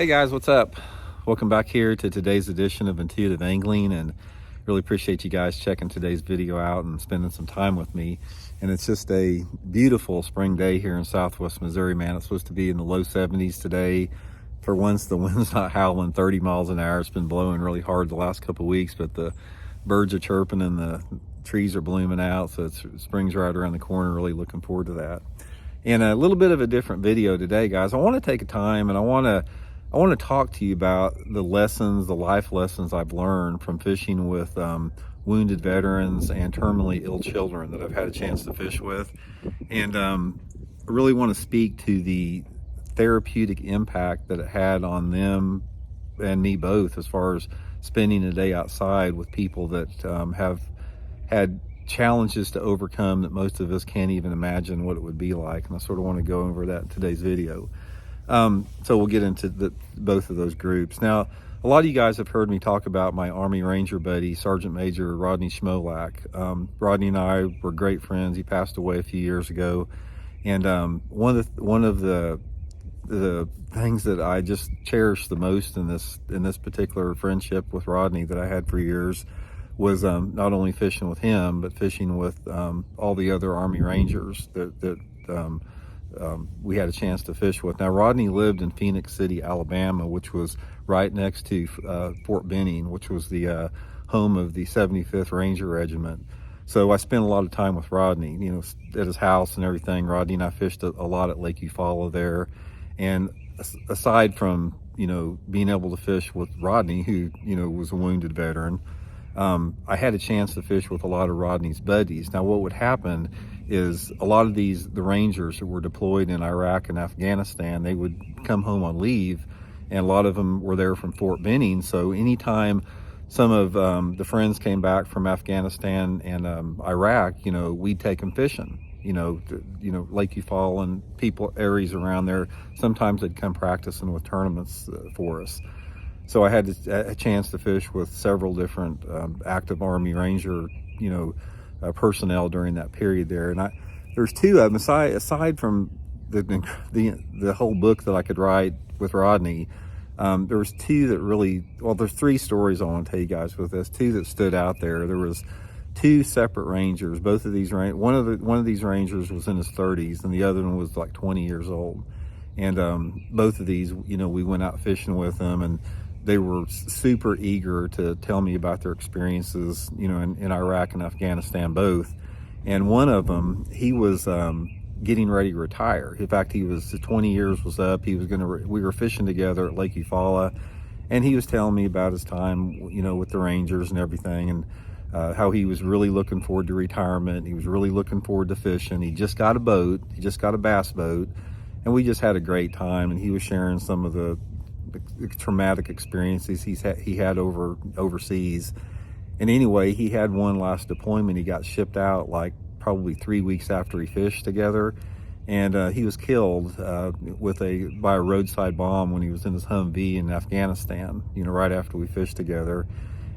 Hey guys, what's up? Welcome back here to today's edition of Intuitive Angling, and really appreciate you guys checking today's video out and spending some time with me. And it's just a beautiful spring day here in Southwest Missouri, man. It's supposed to be in the low 70s today. For once, the wind's not howling 30 miles an hour. It's been blowing really hard the last couple of weeks, but the birds are chirping and the trees are blooming out, so spring's right around the corner. Really looking forward to that. And a little bit of a different video today, guys. I want to take a time and I want to talk to you about the lessons, the life lessons I've learned from fishing with wounded veterans and terminally ill children that I've had a chance to fish with. And I really want to speak to the therapeutic impact that it had on them and me both, as far as spending a day outside with people that have had challenges to overcome that most of us can't even imagine what it would be like. And I sort of want to go over that in today's video. So we'll get into both of those groups. Now, a lot of you guys have heard me talk about my Army Ranger buddy, Sergeant Major Rodney Schmolak. Rodney and I were great friends. He passed away a few years ago. And one of the things that I just cherish the most in this particular friendship with Rodney that I had for years was not only fishing with him, but fishing with all the other Army Rangers that we had a chance to fish with. Now, Rodney lived in Phoenix City, Alabama, which was right next to Fort Benning, which was the home of the 75th Ranger Regiment. So I spent a lot of time with Rodney, at his house and everything. Rodney and I fished a lot at Lake Eufaula there. And aside from, being able to fish with Rodney, who, was a wounded veteran, I had a chance to fish with a lot of Rodney's buddies. Now, what would happen is a lot of the Rangers who were deployed in Iraq and Afghanistan, they would come home on leave, and a lot of them were there from Fort Benning. So anytime some of the friends came back from Afghanistan and Iraq, we'd take them fishing. Lake Eufaula and areas around there. Sometimes they'd come practicing with tournaments for us. So I had a chance to fish with several different active Army Ranger, personnel during that period there. And there's two of them, aside from the whole book that I could write with Rodney. There was two that really, there's three stories I want to tell you guys with this. Two that stood out there. There was two separate Rangers. Both of these, one of these Rangers was in his 30s, and the other one was like 20 years old. And both of these, we went out fishing with them, and they were super eager to tell me about their experiences, in Iraq and Afghanistan both. And one of them, he was getting ready to retire. In fact, his 20 years was up. We were fishing together at Lake Eufaula, and he was telling me about his time, with the Rangers and everything, and how he was really looking forward to retirement. He was really looking forward to fishing. He just got a boat. He just got a bass boat, and we just had a great time. And he was sharing some of the traumatic experiences he had overseas. And anyway, he had one last deployment. He got shipped out like probably 3 weeks after he fished together, and he was killed by a roadside bomb when he was in his Humvee in Afghanistan, right after we fished together.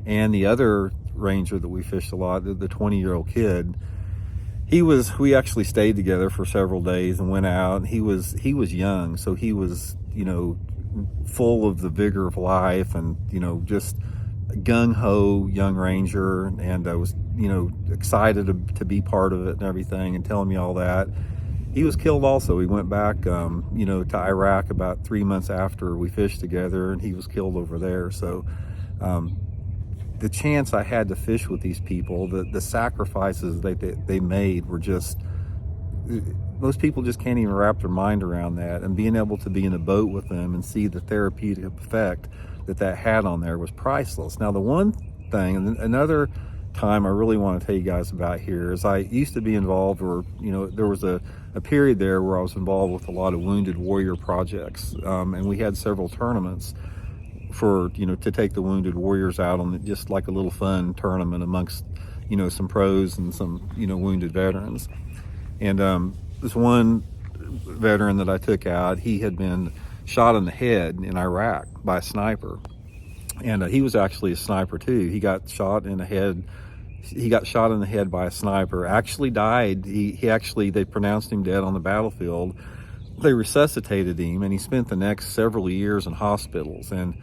And the other Ranger that we fished a lot, the 20-year-old kid, we actually stayed together for several days and went out, and he was young, so he was, full of the vigor of life, and just gung-ho young Ranger, and I was excited to be part of it and everything, and telling me all that. He was killed also. He went back to Iraq about 3 months after we fished together, and he was killed over there. So the chance I had to fish with these people, the sacrifices they made were just, most people just can't even wrap their mind around that. And being able to be in a boat with them and see the therapeutic effect that had on there was priceless. Now, the one thing, and another time I really want to tell you guys about here, is I used to be involved, or there was a period there where I was involved with a lot of wounded warrior projects, and we had several tournaments for to take the wounded warriors out on just like a little fun tournament amongst some pros and some wounded veterans. And this one veteran that I took out, he had been shot in the head in Iraq by a sniper, and he was actually a sniper too. He got shot in the head he got shot in the head by a sniper, actually died. They pronounced him dead on the battlefield, they resuscitated him, and he spent the next several years in hospitals. And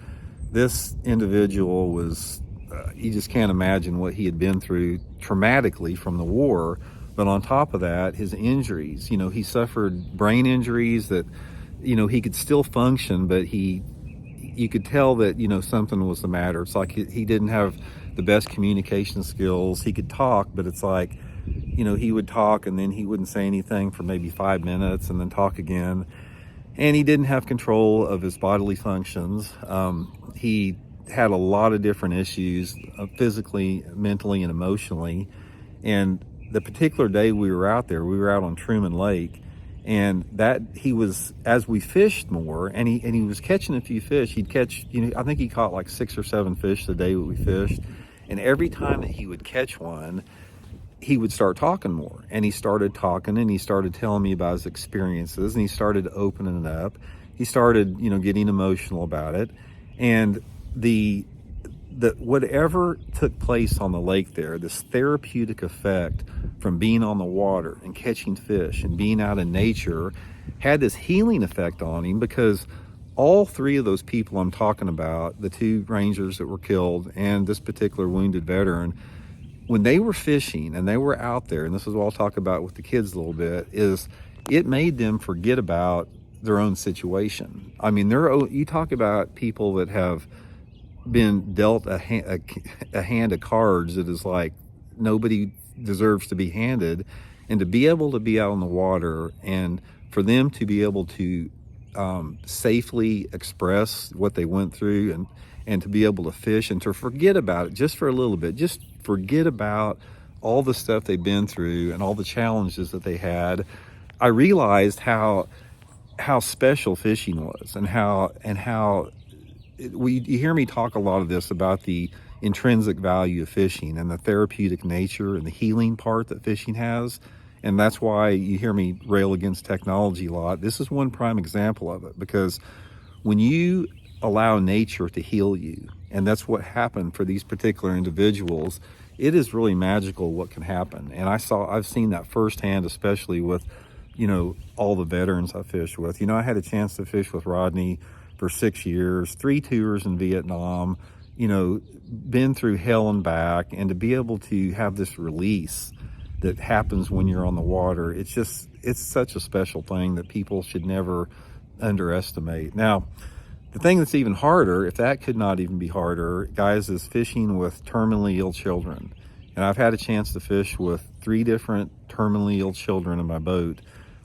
this individual was, you just can't imagine what he had been through traumatically from the war. But on top of that, his injuries, he suffered brain injuries that, he could still function, but you could tell that, something was the matter. It's like he didn't have the best communication skills. He could talk, but it's like, he would talk and then he wouldn't say anything for maybe 5 minutes and then talk again. And he didn't have control of his bodily functions. He had a lot of different issues, physically, mentally, and emotionally. And the particular day we were out there, we were out on Truman Lake, and that he was, as we fished more, and he was catching a few fish. He'd catch, I think he caught like 6 or 7 fish the day that we fished. And every time that he would catch one, he would start talking more. And he started talking, and he started telling me about his experiences, and he started opening it up. He started, getting emotional about it. And the whatever took place on the lake there, this therapeutic effect from being on the water and catching fish and being out in nature, had this healing effect on him, because all 3 of those people I'm talking about, the 2 rangers that were killed and this particular wounded veteran, when they were fishing and they were out there, and this is what I'll talk about with the kids a little bit, is it made them forget about their own situation. I mean, you talk about people that have been dealt a hand of cards that is like nobody deserves to be handed, and to be able to be out on the water and for them to be able to safely express what they went through, and to be able to fish and to forget about it just for a little bit, just forget about all the stuff they've been through and all the challenges that they had. I realized how special fishing was, and how you hear me talk a lot of this about the intrinsic value of fishing and the therapeutic nature and the healing part that fishing has. And that's why you hear me rail against technology a lot. This is one prime example of it, because when you allow nature to heal you, and that's what happened for these particular individuals, it is really magical what can happen. And I've seen that firsthand, especially with, all the veterans I fished with. I had a chance to fish with Rodney for 6 years, 3 tours in Vietnam, been through hell and back, and to be able to have this release that happens when you're on the water, it's such a special thing that people should never underestimate. Now, the thing that's even harder, if that could not even be harder, guys, is fishing with terminally ill children. And I've had a chance to fish with 3 different terminally ill children in my boat,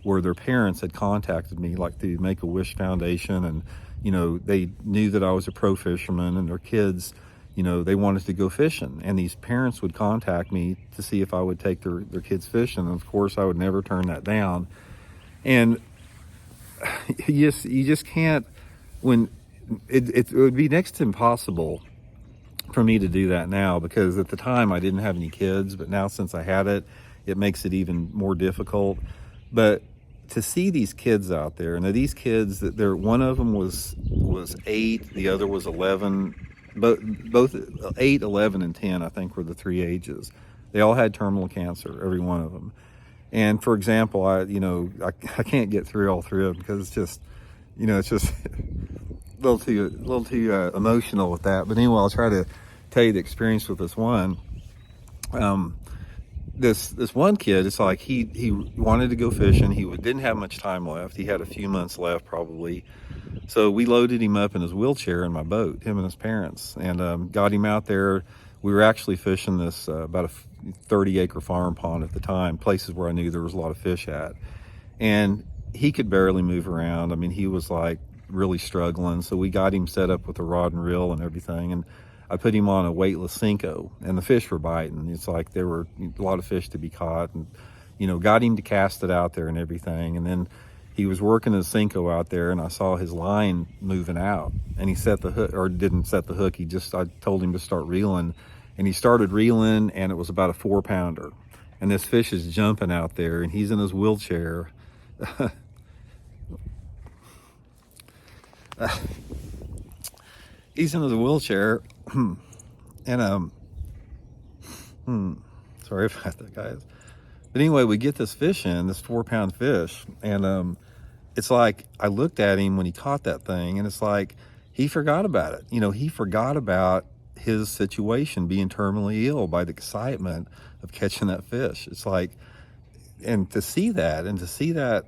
where their parents had contacted me, like the Make-A-Wish Foundation, and they knew that I was a pro fisherman, and their kids, they wanted to go fishing, and these parents would contact me to see if I would take their kids fishing. And of course I would never turn that down. And you just can't, when it would be next to impossible for me to do that now, because at the time I didn't have any kids, but now since I had it, it makes it even more difficult. But to see these kids out there, and these kids, that one of them was 8, the other was 11, both 8, 11, and 10, I think, were the 3 ages. They all had terminal cancer, every one of them. And for example, I can't get through all 3 of them, because it's just a little too emotional with that. But anyway, I'll try to tell you the experience with this one. This one kid, it's like he wanted to go fishing. He didn't have much time left. He had a few months left probably. So we loaded him up in his wheelchair in my boat, him and his parents, and got him out there. We were actually fishing this about a 30-acre farm pond at the time, places where I knew there was a lot of fish at. And he could barely move around. I mean, he was like really struggling. So we got him set up with a rod and reel and everything. And I put him on a weightless Cinco, and the fish were biting. It's like there were a lot of fish to be caught, and got him to cast it out there and everything. And then he was working his Cinco out there, and I saw his line moving out, and he set the hook, or didn't set the hook. I told him to start reeling, and he started reeling, and it was about a 4-pounder. And this fish is jumping out there, and he's in his wheelchair. He's in his wheelchair, and sorry about that, guys. But anyway, we get this fish in, this 4-pound fish, and it's like I looked at him when he caught that thing, and it's like he forgot about it. You know, he forgot about his situation, being terminally ill, by the excitement of catching that fish. It's like, and to see that,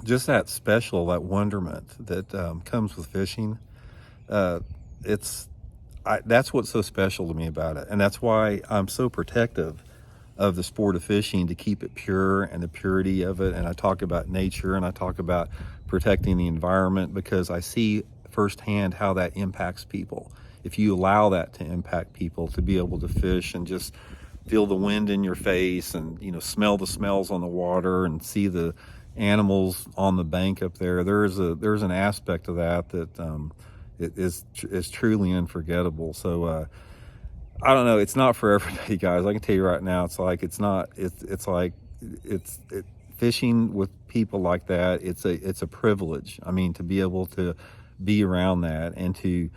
just that special, that wonderment that comes with fishing, uh, it's that's what's so special to me about it, and that's why I'm so protective of the sport of fishing, to keep it pure and the purity of it. And I talk about nature, and I talk about protecting the environment, because I see firsthand how that impacts people. If you allow that to impact people, to be able to fish and just feel the wind in your face, and smell the smells on the water, and see the animals on the bank up there, there's an aspect of that it is truly unforgettable. So I don't know. It's not for everybody, guys. I can tell you right now. It's like fishing with people like that. It's a privilege. I mean, to be able to be around that, and to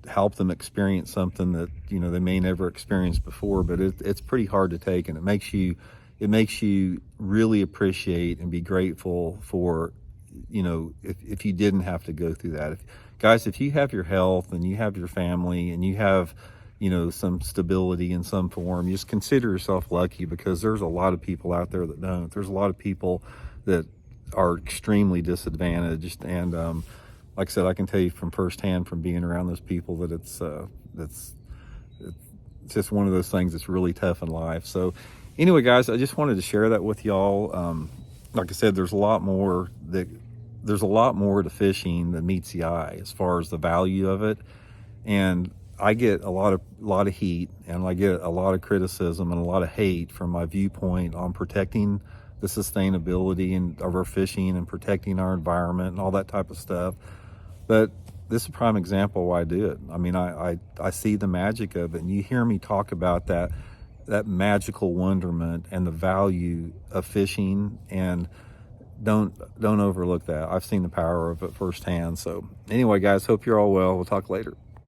help them experience something that they may never experience before. But it's pretty hard to take, and it makes you really appreciate and be grateful for if you didn't have to go through that. Guys, if you have your health, and you have your family, and you have some stability in some form, just consider yourself lucky, because there's a lot of people out there that don't. There's a lot of people that are extremely disadvantaged, and like I said, I can tell you from firsthand, from being around those people, that it's just one of those things that's really tough in life. So anyway, guys, I just wanted to share that with y'all. Like I said, there's a lot more to fishing than meets the eye, as far as the value of it. And I get a lot of heat, and I get a lot of criticism and a lot of hate from my viewpoint on protecting the sustainability of our fishing, and protecting our environment, and all that type of stuff. But this is a prime example why I do it. I mean, I see the magic of it, and you hear me talk about that magical wonderment and the value of fishing, and don't overlook that. I've seen the power of it firsthand. So anyway, guys, hope you're all well. We'll talk later.